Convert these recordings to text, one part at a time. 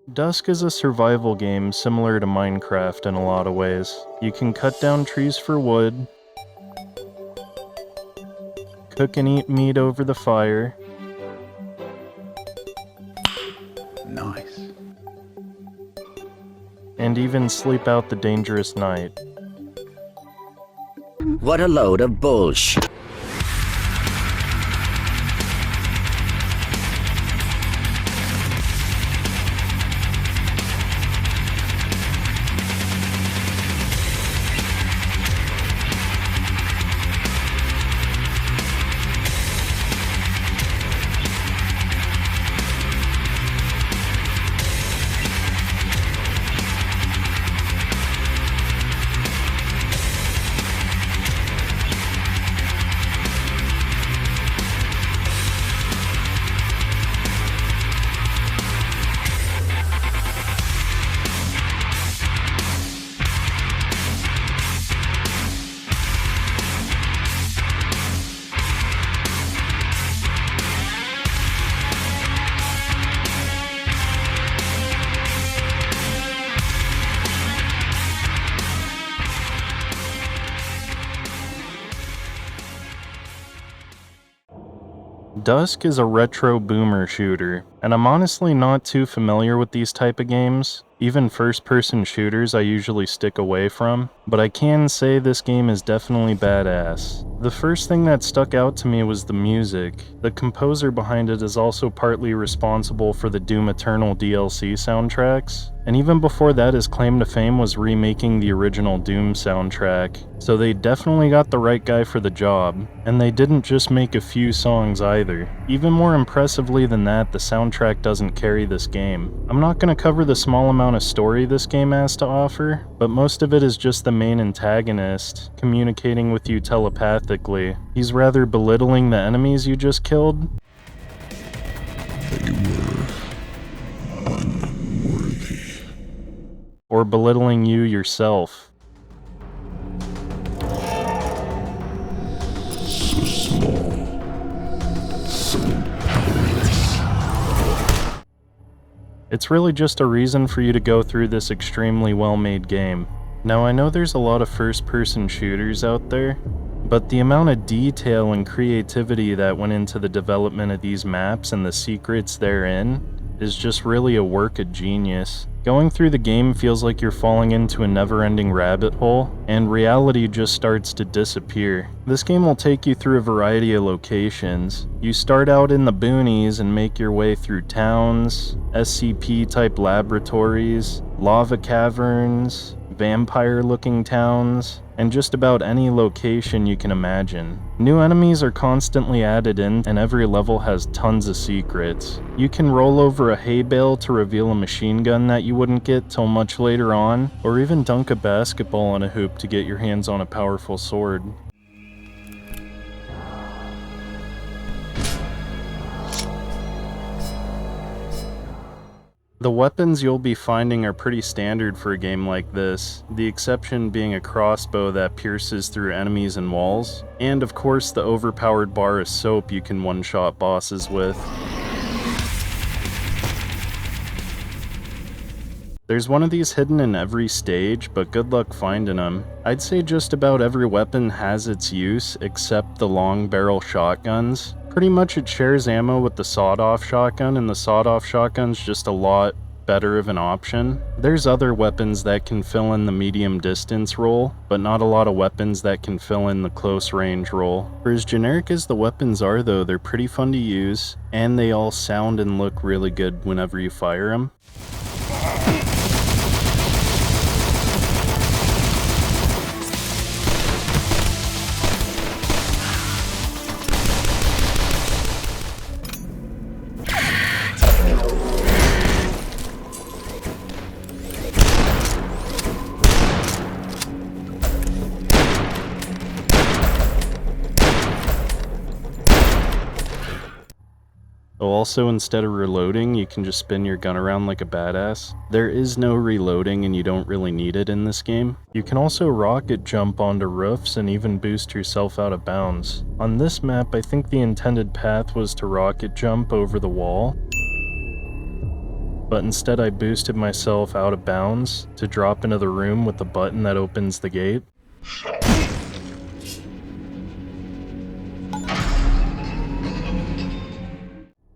Dusk is a survival game similar to Minecraft in a lot of ways. You can cut down trees for wood, cook and eat meat over the fire, Nice. and even sleep out the dangerous night. What a load of bullshit. Dusk is a retro boomer shooter, and I'm honestly not too familiar with these type of games. Even first-person shooters I usually stick away from, but I can say this game is definitely badass. The first thing that stuck out to me was the music. The composer behind it is also partly responsible for the Doom Eternal DLC soundtracks, and even before that his claim to fame was remaking the original Doom soundtrack, so they definitely got the right guy for the job. And they didn't just make a few songs either. Even more impressively than that, the soundtrack doesn't carry this game. I'm not going to cover the small amount of story this game has to offer, but most of it is just the main antagonist communicating with you telepathically. He's rather belittling the enemies you just killed. They were unworthy. Or belittling you yourself. So small. So powerless. It's really just a reason for you to go through this extremely well-made game. Now I know there's a lot of first-person shooters out there, but the amount of detail and creativity that went into the development of these maps and the secrets therein is just really a work of genius. Going through the game feels like you're falling into a never-ending rabbit hole, and reality just starts to disappear. This game will take you through a variety of locations. You start out in the boonies and make your way through towns, SCP-type laboratories, lava caverns, vampire-looking towns, and just about any location you can imagine. New enemies are constantly added in, and every level has tons of secrets. You can roll over a hay bale to reveal a machine gun that you wouldn't get till much later on, or even dunk a basketball in a hoop to get your hands on a powerful sword. The weapons you'll be finding are pretty standard for a game like this, the exception being a crossbow that pierces through enemies and walls, and of course the overpowered bar of soap you can one-shot bosses with. There's one of these hidden in every stage, but good luck finding them. I'd say just about every weapon has its use, except the long barrel shotguns. Pretty much it shares ammo with the sawed-off shotgun, and the sawed-off shotgun's just a lot better of an option. There's other weapons that can fill in the medium distance role, but not a lot of weapons that can fill in the close range role. For as generic as the weapons are though, they're pretty fun to use, and they all sound and look really good whenever you fire them. Also, instead of reloading, you can just spin your gun around like a badass. There is no reloading and you don't really need it in this game. You can also rocket jump onto roofs and even boost yourself out of bounds. On this map, I think the intended path was to rocket jump over the wall. but instead I boosted myself out of bounds to drop into the room with the button that opens the gate.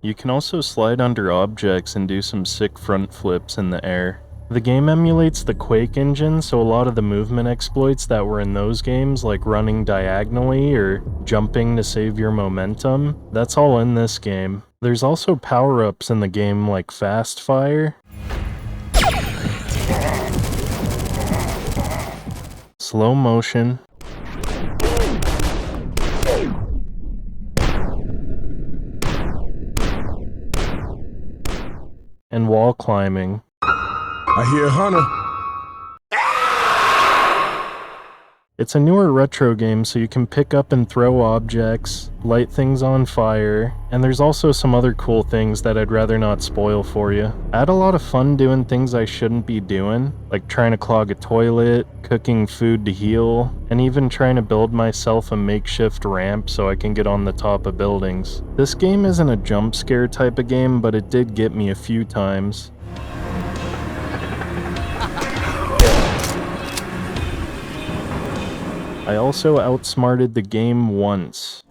You can also slide under objects and do some sick front flips in the air. The game emulates the Quake engine, so a lot of the movement exploits that were in those games, like running diagonally or jumping to save your momentum, that's all in this game. There's also power-ups in the game like Fast Fire, Slow Motion, and Wall Climbing. I hear Hunter. It's a newer retro game, so you can pick up and throw objects, light things on fire, and there's also some other cool things that I'd rather not spoil for you. I had a lot of fun doing things I shouldn't be doing, like trying to clog a toilet, cooking food to heal, and even trying to build myself a makeshift ramp so I can get on the top of buildings. This game isn't a jump scare type of game, but it did get me a few times. I also outsmarted the game once.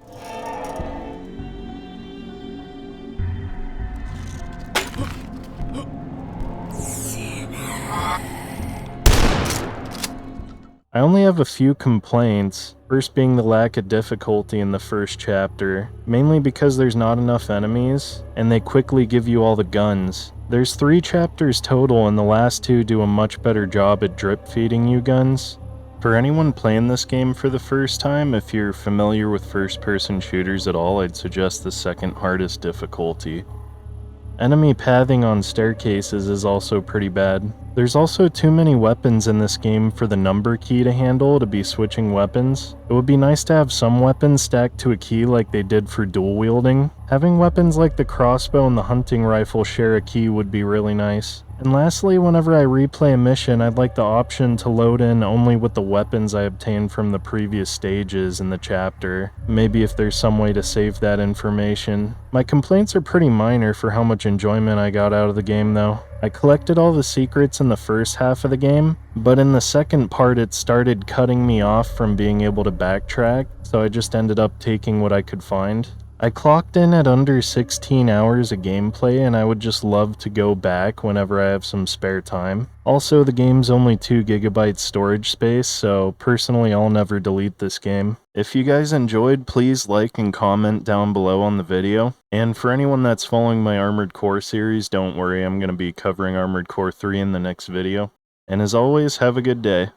I only have a few complaints, first being the lack of difficulty in the first chapter, mainly because there's not enough enemies, and they quickly give you all the guns. There's 3 chapters total, and the last 2 do a much better job at drip feeding you guns. For anyone playing this game for the first time, if you're familiar with first-person shooters at all, I'd suggest the second hardest difficulty. Enemy pathing on staircases is also pretty bad. There's also too many weapons in this game for the number key to handle to be switching weapons. It would be nice to have some weapons stacked to a key like they did for dual wielding. Having weapons like the crossbow and the hunting rifle share a key would be really nice. And lastly, whenever I replay a mission, I'd like the option to load in only with the weapons I obtained from the previous stages in the chapter. Maybe if there's some way to save that information. My complaints are pretty minor for how much enjoyment I got out of the game though. I collected all the secrets in the first half of the game, but in the second part it started cutting me off from being able to backtrack, so I just ended up taking what I could find. I clocked in at under 16 hours of gameplay, and I would just love to go back whenever I have some spare time. Also, the game's only 2 GB storage space, so personally I'll never delete this game. If you guys enjoyed, please like and comment down below on the video. And for anyone that's following my Armored Core series, don't worry, I'm going to be covering Armored Core 3 in the next video. And as always, have a good day.